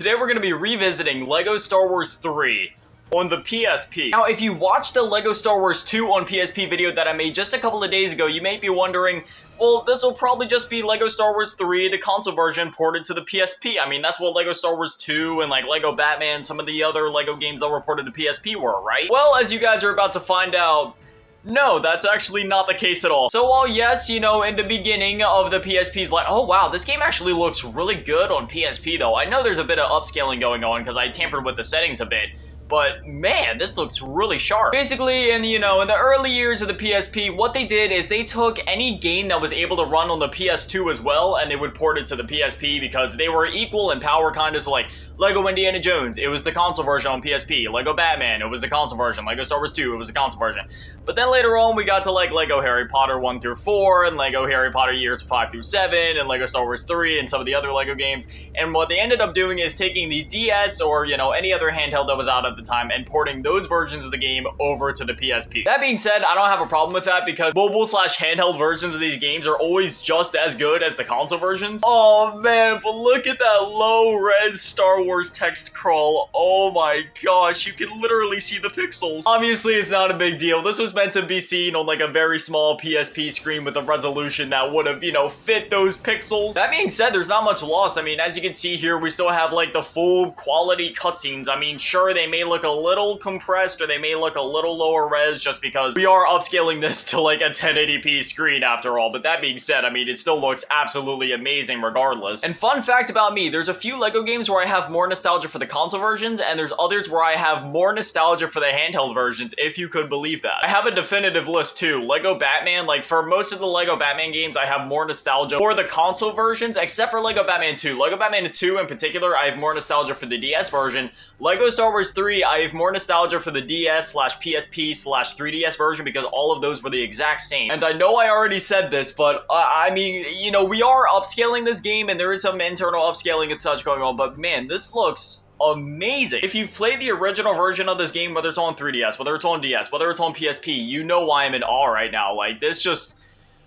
Today we're going to be revisiting LEGO Star Wars 3 on the PSP. Now, if you watched the LEGO Star Wars 2 on PSP video that I made just a couple of days ago, you may be wondering, well, this will probably just be LEGO Star Wars 3, the console version, ported to the PSP. I mean, that's what LEGO Star Wars 2 and like LEGO Batman, some of the other LEGO games that were ported to PSP were, right? Well, as you guys are about to find out, no, that's actually not the case at all. So while yes, you know, in the beginning of the PSP's like, oh wow, this game actually looks really good on PSP though. I know there's a bit of upscaling going on because I tampered with the settings a bit. But man, this looks really sharp. Basically, in the early years of the PSP, what they did is they took any game that was able to run on the PS2 as well, and they would port it to the PSP because they were equal in power, kind of. So like LEGO Indiana Jones, it was the console version on PSP. LEGO Batman, it was the console version. LEGO Star Wars 2, it was the console version. But then later on, we got to like LEGO Harry Potter 1 through 4, and LEGO Harry Potter Years 5 through 7, and LEGO Star Wars 3, and some of the other LEGO games. And what they ended up doing is taking the DS or, any other handheld that was out at the time and porting those versions of the game over to the PSP. That being said, I don't have a problem with that because mobile/handheld versions of these games are always just as good as the console versions. Oh man, but look at that low-res Star Wars text crawl. Oh my gosh, you can literally see the pixels. Obviously, it's not a big deal. This was meant to be seen on like a very small PSP screen with a resolution that would have, fit those pixels. That being said, there's not much lost. I mean, as you can see here, we still have like the full quality cutscenes. I mean, sure, they may look a little compressed or they may look a little lower res just because we are upscaling this to like a 1080p screen after all. But that being said, I mean, it still looks absolutely amazing regardless. And fun fact about me, there's a few LEGO games where I have more nostalgia for the console versions, and there's others where I have more nostalgia for the handheld versions, if you could believe that. I have a definitive list too. LEGO Batman, like for most of the LEGO Batman games, I have more nostalgia for the console versions, except for LEGO Batman 2. LEGO Batman 2 in particular, I have more nostalgia for the DS version. LEGO Star Wars 3, I have more nostalgia for the DS/PSP/3DS version because all of those were the exact same. And I know I already said this, but I mean, we are upscaling this game and there is some internal upscaling and such going on, but man, this looks amazing. If you've played the original version of this game, whether it's on 3DS, whether it's on DS, whether it's on PSP, you know why I'm in awe right now. Like, this just,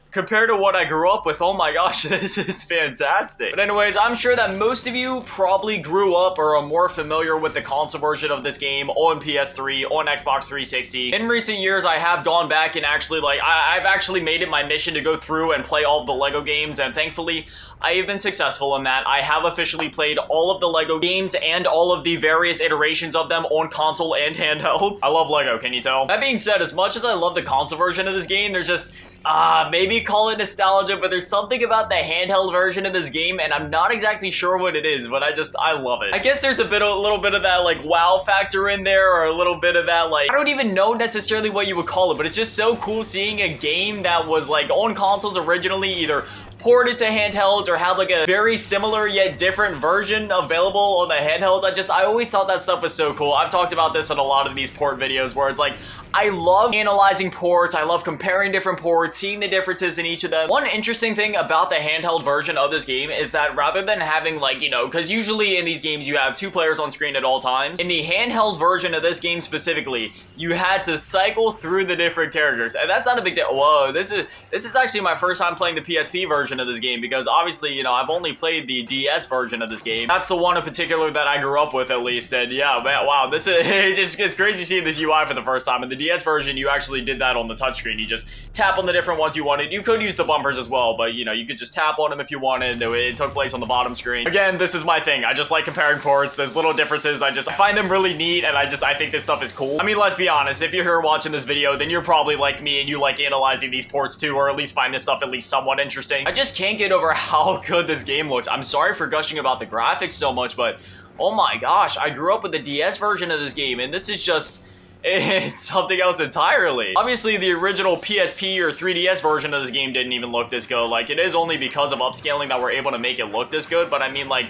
compared to what I grew up with, oh my gosh, this is fantastic. But anyways, I'm sure that most of you probably grew up or are more familiar with the console version of this game on PS3, on Xbox 360. In recent years, I have gone back and actually, I've actually made it my mission to go through and play all of the LEGO games, and thankfully, I have been successful in that. I have officially played all of the LEGO games and all of the various iterations of them on console and handheld. I love LEGO, can you tell? That being said, as much as I love the console version of this game, there's just, maybe call it nostalgia, but there's something about the handheld version of this game, and I'm not exactly sure what it is, but I love it. I guess there's a little bit of that, like, wow factor in there, or a little bit of that, like, I don't even know necessarily what you would call it, but it's just so cool seeing a game that was, like, on consoles originally, either ported to handhelds or have like a very similar yet different version available on the handhelds. I always thought that stuff was so cool. I've talked about this in a lot of these port videos where it's like, I love analyzing ports, I love comparing different ports, seeing the differences in each of them. One interesting thing about the handheld version of this game is that rather than having like, because usually in these games you have two players on screen at all times, in the handheld version of this game specifically, you had to cycle through the different characters. And that's not a big deal. Whoa, this is actually my first time playing the PSP version of this game because obviously, I've only played the DS version of this game. That's the one in particular that I grew up with at least. And yeah, man, wow, it's crazy seeing this UI for the first time. And the DS version, you actually did that on the touchscreen. You just tap on the different ones you wanted. You could use the bumpers as well, but you could just tap on them if you wanted. It took place on the bottom screen. Again, this is my thing. I just like comparing ports. There's little differences. I find them really neat, and I think this stuff is cool. I mean, let's be honest. If you're here watching this video, then you're probably like me and you like analyzing these ports too, or at least find this stuff at least somewhat interesting. I just can't get over how good this game looks. I'm sorry for gushing about the graphics so much, but oh my gosh, I grew up with the DS version of this game, and this is just, it's something else entirely. Obviously, the original PSP or 3DS version of this game didn't even look this good. Like, it is only because of upscaling that we're able to make it look this good, but I mean, like,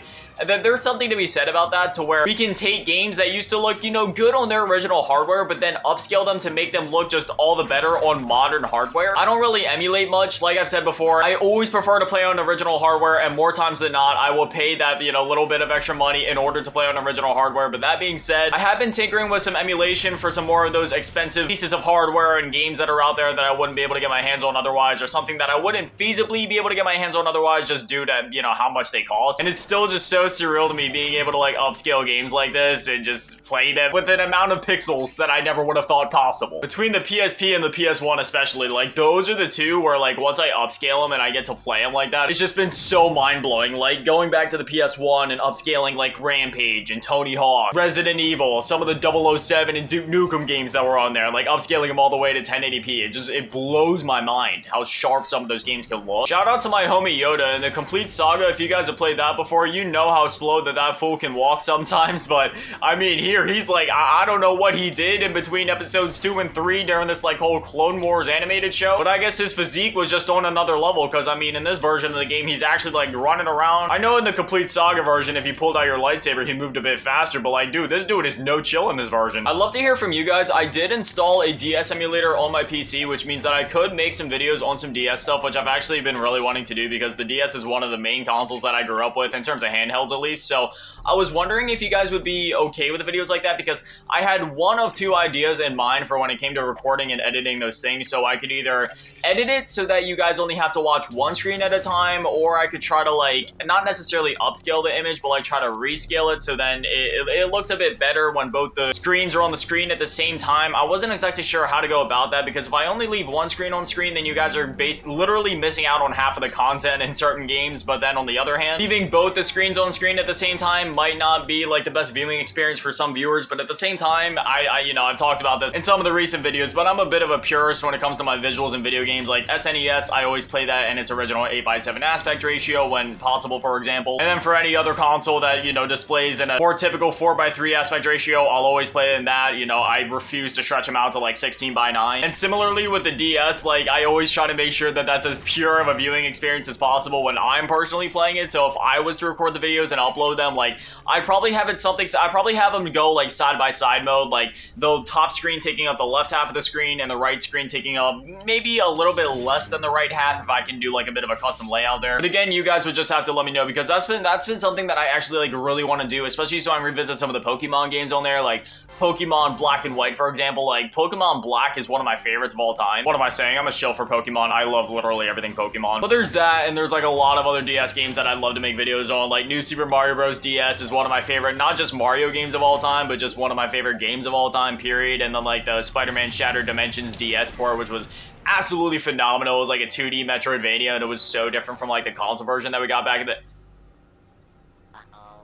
there's something to be said about that, to where we can take games that used to look, good on their original hardware, but then upscale them to make them look just all the better on modern hardware. I don't really emulate much, like I've said before. I always prefer to play on original hardware, and more times than not, I will pay that, little bit of extra money in order to play on original hardware. But that being said, I have been tinkering with some emulation for some more of those expensive pieces of hardware and games that are out there that I wouldn't be able to get my hands on otherwise, or something that I wouldn't feasibly be able to get my hands on otherwise just due to, how much they cost. And it's still just so so surreal to me being able to like upscale games like this and just play them with an amount of pixels that I never would have thought possible. Between the PSP and the PS1 especially, like those are the two where like once I upscale them and I get to play them like that, it's just been so mind-blowing. Like going back to the PS1 and upscaling like Rampage and Tony Hawk, Resident Evil, some of the 007 and Duke Nukem games that were on there, like upscaling them all the way to 1080p. It blows my mind how sharp some of those games can look. Shout out to my homie Yoda and the Complete Saga. If you guys have played that before, you know how slow that fool can walk sometimes, but I mean here he's like, I don't know what he did in between episodes 2 and 3 during this like whole Clone Wars animated show, but I guess his physique was just on another level, because I mean in this version of the game he's actually like running around. I know in the Complete Saga version if you pulled out your lightsaber he moved a bit faster, but like dude, this dude is no chill in this version. I'd love to hear from you guys. I did install a DS emulator on my PC, which means that I could make some videos on some DS stuff, which I've actually been really wanting to do because the DS is one of the main consoles that I grew up with in terms of handhelds at least. So I was wondering if you guys would be okay with videos like that, because I had one of two ideas in mind for when it came to recording and editing those things. So I could either edit it so that you guys only have to watch one screen at a time, or I could try to like not necessarily upscale the image, but like try to rescale it so then it looks a bit better when both the screens are on the screen at the same time. I wasn't exactly sure how to go about that, because if I only leave one screen on screen, then you guys are literally missing out on half of the content in certain games. But then on the other hand, leaving both the screens on screen at the same time might not be like the best viewing experience for some viewers. But at the same time, you know, I've talked about this in some of the recent videos, but I'm a bit of a purist when it comes to my visuals in video games. Like SNES, I always play that in its original 8:7 aspect ratio when possible, for example. And then for any other console that, you know, displays in a more typical 4:3 aspect ratio, I'll always play it in that. You know, I refuse to stretch them out to like 16:9. And similarly with the DS, like I always try to make sure that that's as pure of a viewing experience as possible when I'm personally playing it. So if I was to record the videos and upload them, like I'd probably have them go like side by side mode, like the top screen taking up the left half of the screen and the right screen taking up maybe a little bit less than the right half, if I can do like a bit of a custom layout there. But again, you guys would just have to let me know, because that's been something that I actually like really want to do, especially so I can revisit some of the Pokemon games on there, like Pokemon Black and White, for example. Like Pokemon Black is one of my favorites of all time. What am I saying? I'm a shill for Pokemon. I love literally everything Pokemon. But there's that, and there's like a lot of other DS games that I'd love to make videos on. Like New Super Mario Bros. DS is one of my favorite, not just Mario games of all time, but just one of my favorite games of all time, period. And then like the Spider-Man Shattered Dimensions DS port, which was absolutely phenomenal. It was like a 2D Metroidvania, and it was so different from like the console version that we got back in the...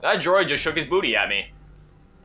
That droid just shook his booty at me.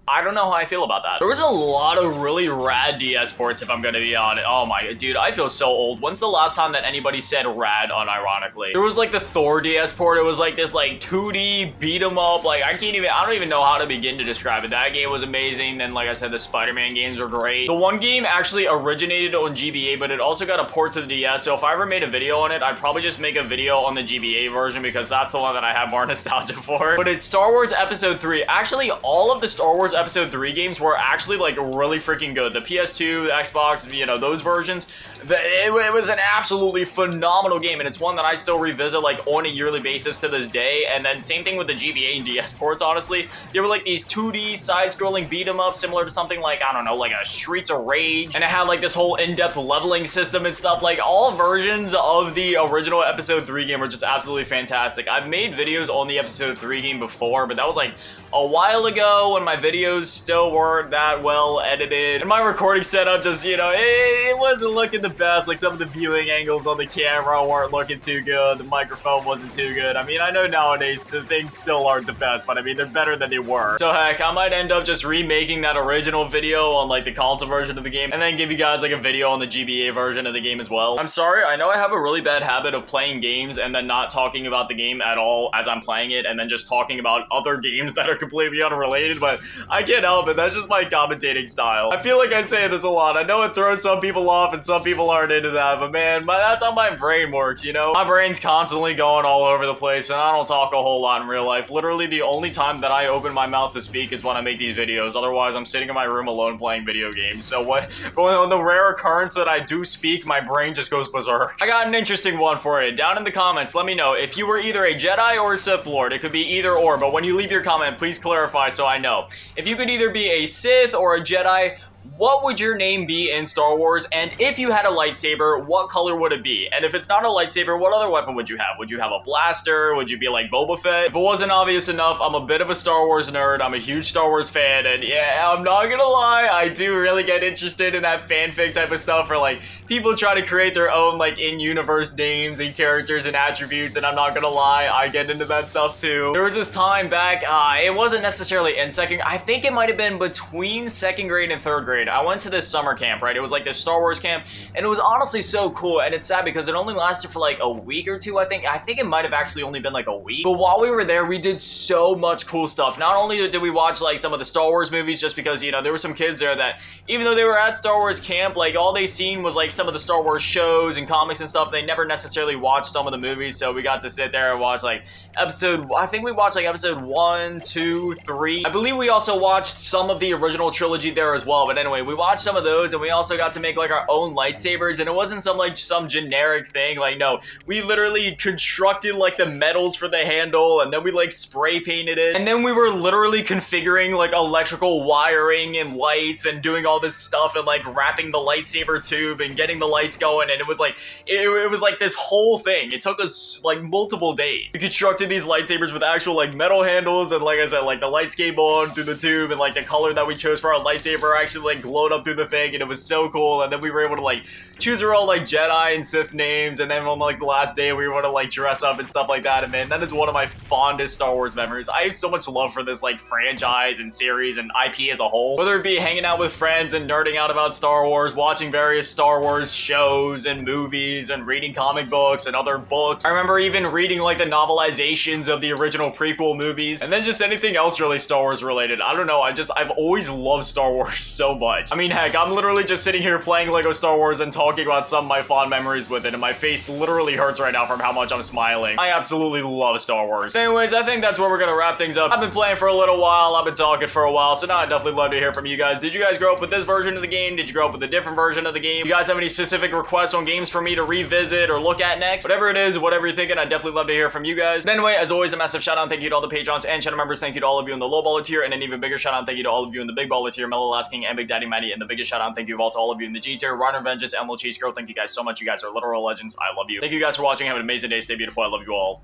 I don't know how I feel about that. There was a lot of really rad DS ports, if I'm gonna be honest. Oh my, dude, I feel so old. When's the last time that anybody said rad unironically? There was like the Thor DS port. It was like this like 2D beat 'em up. Like I don't even know how to begin to describe it. That game was amazing. Then like I said, the Spider-Man games were great. The one game actually originated on GBA, but it also got a port to the DS. So if I ever made a video on it, I'd probably just make a video on the GBA version, because that's the one that I have more nostalgia for. But it's Star Wars Episode 3. Actually, all of the Star Wars Episode 3 games were actually like really freaking good. The PS2, the Xbox, you know, those versions, it was an absolutely phenomenal game, and it's one that I still revisit like on a yearly basis to this day. And then same thing with the GBA and DS ports, honestly. They were like these 2D side-scrolling beat-em-up similar to something like, I don't know, like a Streets of Rage, and it had like this whole in-depth leveling system and stuff. Like all versions of the original Episode 3 game were just absolutely fantastic. I've made videos on the Episode 3 game before, but that was like a while ago when my videos still weren't that well edited, and my recording setup just, you know, it wasn't looking the best. Like some of the viewing angles on the camera weren't looking too good. The microphone wasn't too good. I mean, I know nowadays the things still aren't the best, but I mean, they're better than they were. So heck, I might end up just remaking that original video on like the console version of the game, and then give you guys like a video on the GBA version of the game as well. I'm sorry, I know I have a really bad habit of playing games and then not talking about the game at all as I'm playing it, and then just talking about other games that are completely unrelated, but I can't help it. That's just my commentating style. I feel like I say this a lot. I know it throws some people off and some people aren't into that, but man, that's how my brain works, you know? My brain's constantly going all over the place, and I don't talk a whole lot in real life. Literally, the only time that I open my mouth to speak is when I make these videos. Otherwise, I'm sitting in my room alone playing video games. So on the rare occurrence that I do speak, my brain just goes berserk. I got an interesting one for you. Down in the comments, let me know if you were either a Jedi or a Sith Lord. It could be either or, but when you leave your comment, please clarify so I know. If you could either be a Sith or a Jedi, what would your name be in Star Wars? And if you had a lightsaber, what color would it be? And if it's not a lightsaber, what other weapon would you have? Would you have a blaster? Would you be like Boba Fett? If it wasn't obvious enough, I'm a bit of a Star Wars nerd. I'm a huge Star Wars fan, and yeah, I'm not gonna lie, I do really get interested in that fanfic type of stuff where like people try to create their own like in-universe names and characters and attributes, and I'm not gonna lie, I get into that stuff too. There was this time back, it wasn't necessarily in second, I think it might have been between second grade and third grade. I went to this summer camp, right? It was like this Star Wars camp, and it was honestly so cool, and it's sad because it only lasted for like a week or two, I think. I think it might have actually only been like a week. But while we were there, we did so much cool stuff. Not only did we watch like some of the Star Wars movies, just because, you know, there were some kids there that, even though they were at Star Wars camp, like all they seen was like some of the Star Wars shows and comics and stuff. They never necessarily watched some of the movies, so we got to sit there and watch like I think we watched like episode 1, 2, 3. I believe we also watched some of the original trilogy there as well. But anyway, we watched some of those, and we also got to make like our own lightsabers, and it wasn't some generic thing. Like, no, we literally constructed like the metals for the handle, and then we like spray painted it, and then we were literally configuring like electrical wiring and lights and doing all this stuff and like wrapping the lightsaber tube and getting the lights going. And it was like it was like this whole thing. It took us like multiple days. We constructed these lightsabers with actual like metal handles, and like I said, like the lights came on through the tube, and like the color that we chose for our lightsaber actually like glowed up through the thing, and it was so cool. And then we were able to like choose our own like Jedi and Sith names, and then on like the last day we were able to like dress up and stuff like that. And man, that is one of my fondest Star Wars memories. I have so much love for this like franchise and series and IP as a whole. Whether it be hanging out with friends and nerding out about Star Wars, watching various Star Wars shows and movies, and reading comic books and other books. I remember even reading like the novelizations of the original prequel movies, and then just anything else really Star Wars related. I don't know, I've always loved Star Wars so much. I mean, heck, I'm literally just sitting here playing Lego Star Wars and talking about some of my fond memories with it, and my face literally hurts right now from how much I'm smiling. I absolutely love Star Wars. Anyways, I think that's where we're gonna wrap things up. I've been playing for a little while, I've been talking for a while, so now I'd definitely love to hear from you guys. Did you guys grow up with this version of the game? Did you grow up with a different version of the game? You guys have any specific requests on games for me to revisit or look at next? Whatever it is, whatever you're thinking, I'd definitely love to hear from you guys. But anyway, as always, a massive shout out and thank you to all the patrons and channel members. Thank you to all of you in the low baller tier, and an even bigger shout out and thank you to all of you in the big baller tier, Mellow Last King and Big Daddy Matty, and the biggest shout out and thank you to all of you in the G tier, Ryder Vengeance, Emerald Cheese Girl. Thank you guys so much. You guys are literal legends. I love you. Thank you guys for watching. Have an amazing day. Stay beautiful. I love you all.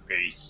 Peace.